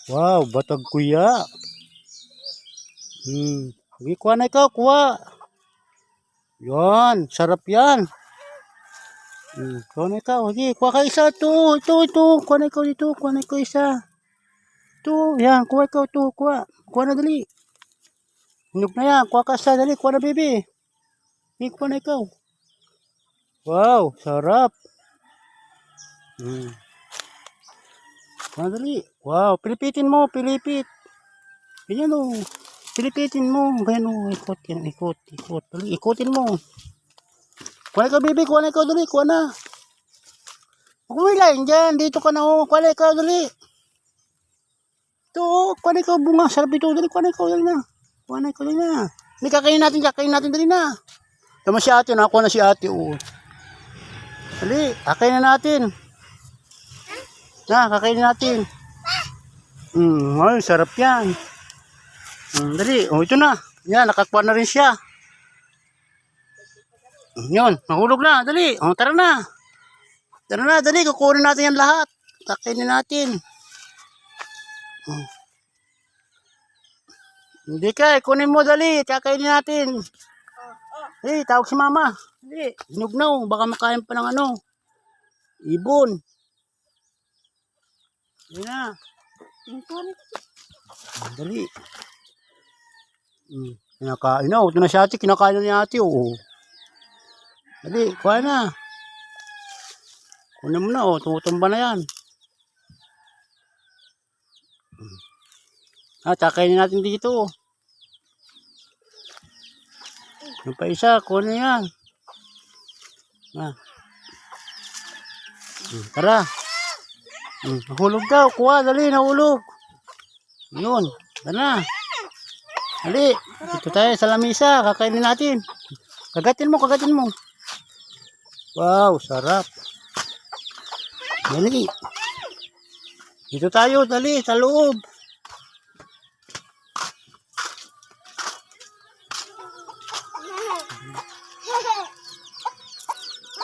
Wow, batag kuya. Sige, kuha na ikaw, kuha. Yan, sarap yan. Kuha na ikaw, sige, kuha ka isa. Ito. Kuha na ikaw dito, kuha na ikaw isa. Ito, yan, kuha ikaw, ito, kuha. Kuha na dali. Hinog na yan, kuha ka isa, dali, kuha na baby. Sige, kuha na ikaw. Wow, sarap. Kuha na dali. Wow, pilipitin mo, pilipit. Ganyan o. Pilipitin mo. Ganyan o. Ikot. Dali, ikutin mo. Kuha na ikaw, baby. Kuha na ikaw, dali. Kuha na. Kuha dyan. Dito ka na o. Kuha na ikaw, dali. Ito. Kuha na ikaw, bunga. Sarap ito. Dali, kuha na ikaw. Dali na. Kuha na ikaw, dali na. Hindi, kakainin natin. Dali na. Tama si ate. Nakuha na si ate o. Dali, kakainin natin. Kakainin natin. Ay, sarap yan. Dali, ito na. Yan, nakakuha na rin siya. Yun, nahulog na. Dali, tara na. Dali, kukunin natin yan lahat. Kakainin natin. Hindi ka, kunin mo dali. Kakainin natin. Dali, tawag si mama. Dali, hinog na o. Baka makain pa ng ibon. Dali na. Dali. Kinakain na. Ito na si ate. Kinakain na ni ate. Dali. Kuha na. Kunin mo na. Tumutumba na yan. Takainin natin dito. Yung pa isa. Kunin yan. Tara. Nahulog daw. Kuha. Dali. Nahulog. Yun. Tara. Dali. Dito tayo sa lamisa. Kakainin natin. Kagatin mo. Wow. Sarap. Dali. Dito tayo. Dali. Sa loob.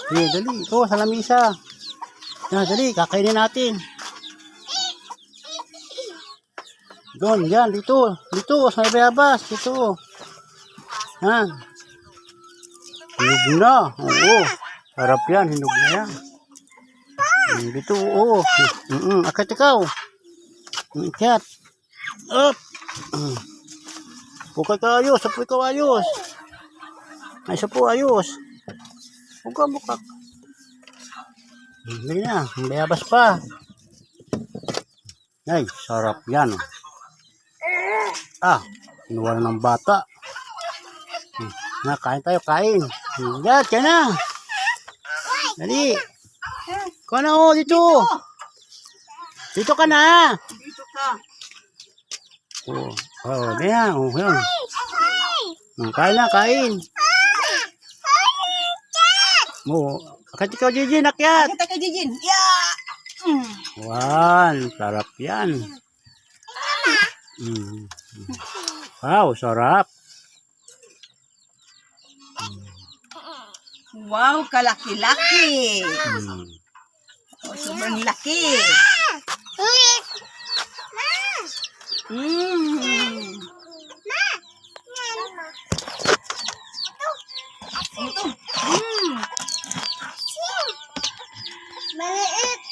Dali. Ito. Sa lamisa. Dali. Kakainin natin. Doon, yan, dito, sa bayabas, dito. Hinog na, oo. Sarap yan, hinog na yan. Dito, oo. Akat ikaw. Akat. Up. Apoy ka ayos. Ay, isa po ayos. Bukak. Hindi na, bayabas pa. Ay, sarap yan. Kinuha na ng bata. Kain tayo, kain. Yan, kaya na. Dali. Kuha na dito. Dito ka na. Dito ka. Yan. Kain na, kain. Akit ikaw, Jijin, akyat. Kita ka, Jijin. Yeah! Wan, sarap yan. Wow, sarap. Wow, kalaki-laki. Sobrang laki. Maliit.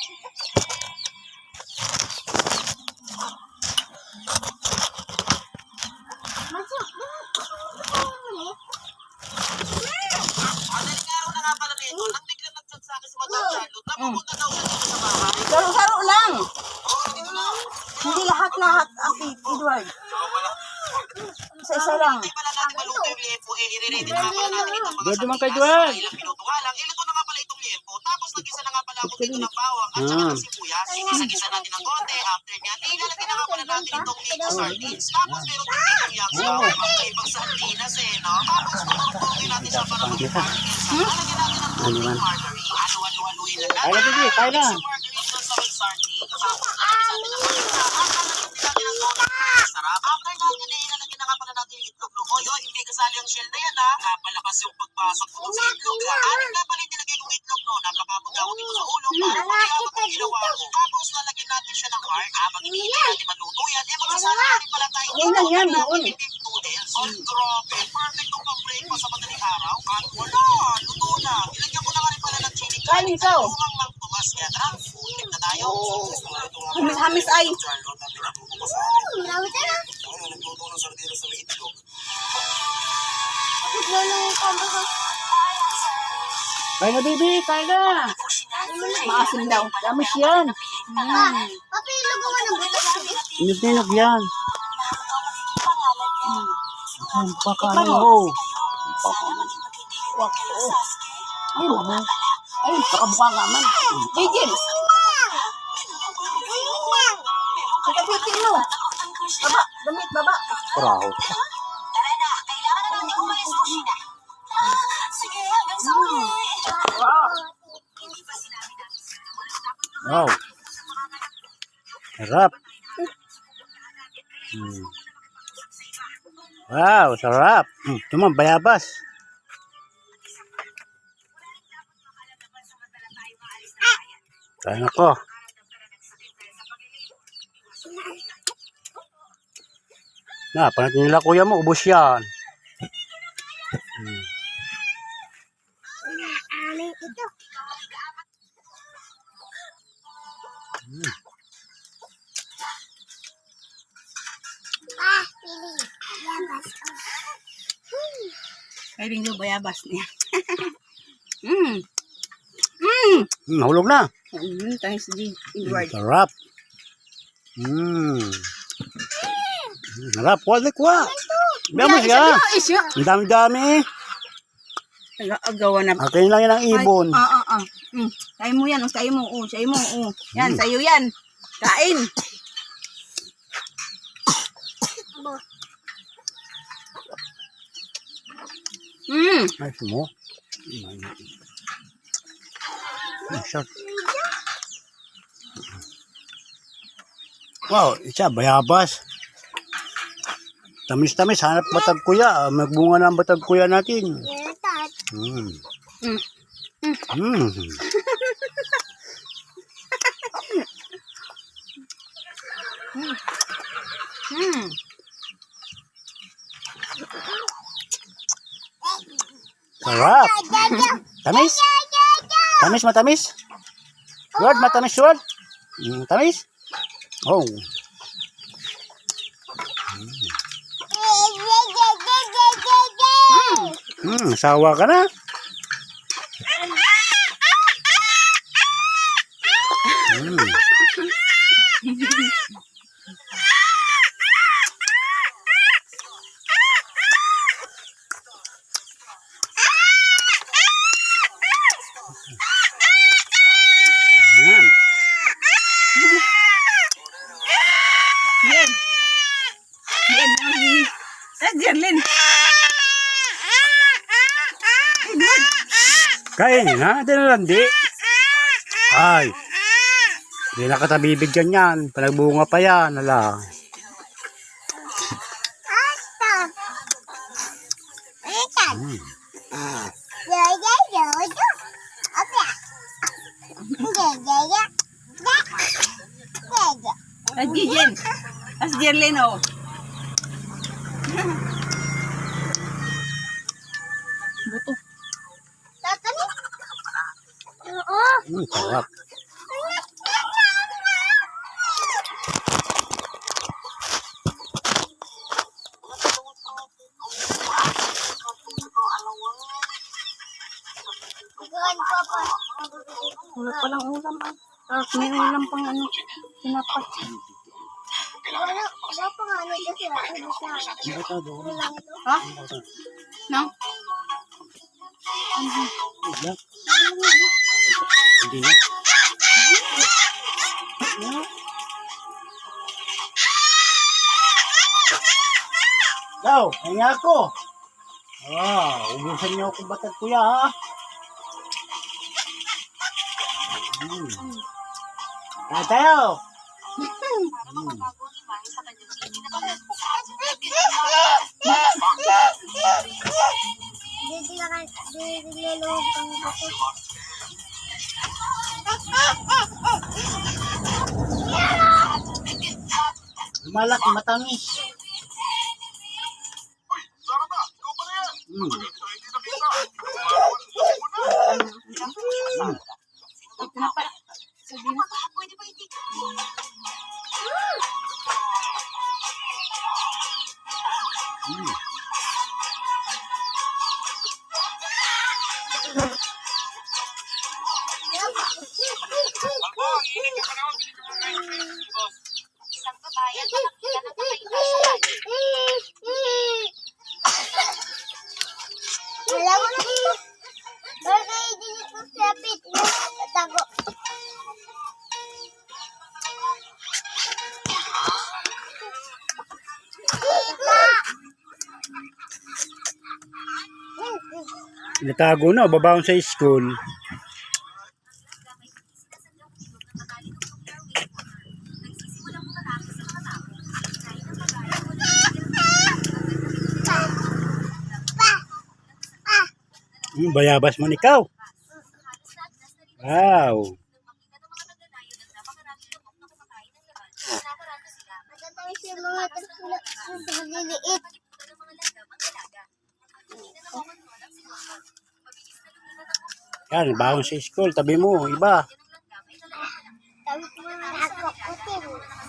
Saro-saro lang. Hindi lahat-lahat, Edward. Isa-isa lang. Doon naman kay Edward. Tapos nagisa na nga pala ako dito ng bawang at saka ng sibuyas. Igisa-gisa natin ng konti. After niya, ilalagay na nga pala natin itong Nico sardines. Tapos meron din itong yakso. Ang ibang sardinas no? Tapos tutugtugin natin siya para maging margarine. Lalagyan natin ng konting margarine. Haluhaluin na natin. Kaya na. Sa margarine doon sa may sardine. Tapos lalagyan natin ng paminta. At lalagyan din natin ng konting sarap. After natin, ilalagyan na nga pala natin yung itlog. Hindi kasali ang shell na yan Napalakas yung pagpasok ko sa itlog Anim nga pala nilagay kong itlog napakapagawa dito sa ulo para makayawag ang ginawa ko. Tapos lalagyan natin siya ng heart. Habang iniinit natin maluto yan, eh mag-isala rin pala tayo Yun lang yan, doon. beef noodles. Ay, grabe. Perfect kung pang-breakfast sa madaling araw. At wala, luto na. Ilagyan ko na nga rin pala ng chili Kanin ka, oh. Lumang Mang Tomas. Kaya tara, ulit na tayo. Hamis-hamis ay. Charlotte, ang pinatuto ko sa akin. Ano, nagluto ng sardinas sa may itlog. Kain na, baby. Kain na. Maasim daw. Tamis yan. Inog-inog yan. Ang pakain mo. Ay, mga. Ay, pakabuka nga man. Jijin. Katapitin mo. Baba, damit, baba. Paraho. Wow. Wow. Sarap. Wow, sarap. Ito man, bayabas. Kain ako. Na, panatin nila kuya mo, ubos yan. Ay, rin yung bayabas niya. Nahulog na. Thanks, Edward. Sarap. Sarap. Kuha, kuha. Biyamas ka. Isyo. Ang dami-dami. Agawa na. Akin lang yan ang ibon. Kain mo yan. Kain mo. Kain mo. Yan, sa'yo yan. Kain. Ay, mo. Shot. Wow, isa, bayabas. Tamis-tamis, hanap batag kuya. Magbunga na ang batag kuya natin. Sarap. Tamis? Tamis, matamis? Word, matamis, word? Tamis? Oh. Sawa ka na? Yan. Yan. Yan. Jerlyn. Kainin ha? Ito na lang di. Ay. Hindi na katabibigyan yan. Panagbunga pa yan. Ala. As Jijin. As Jerlyn, oh. Buto. Sarap. Wala palang ulam. May ulam pang ano. Sinapat. Ha? No? Hindi na. Daw, kaya ako. Ubusan niyo akong batag kuya ha. Kaya tayo. Malaki, matamis. Mm. Ito na pala. Sabi mo. Mm. Isang babae at nakakita ng kakaiba sa bahay. Alam mo na ito. Bagay din ito sa pit. Tago. Natago na, babaon sa school. Bayabas man ikaw. Wow. Maganda siya mga maliliit. Yan, baon sa school. Tabi mo, iba. Sabi ko mga ako putin.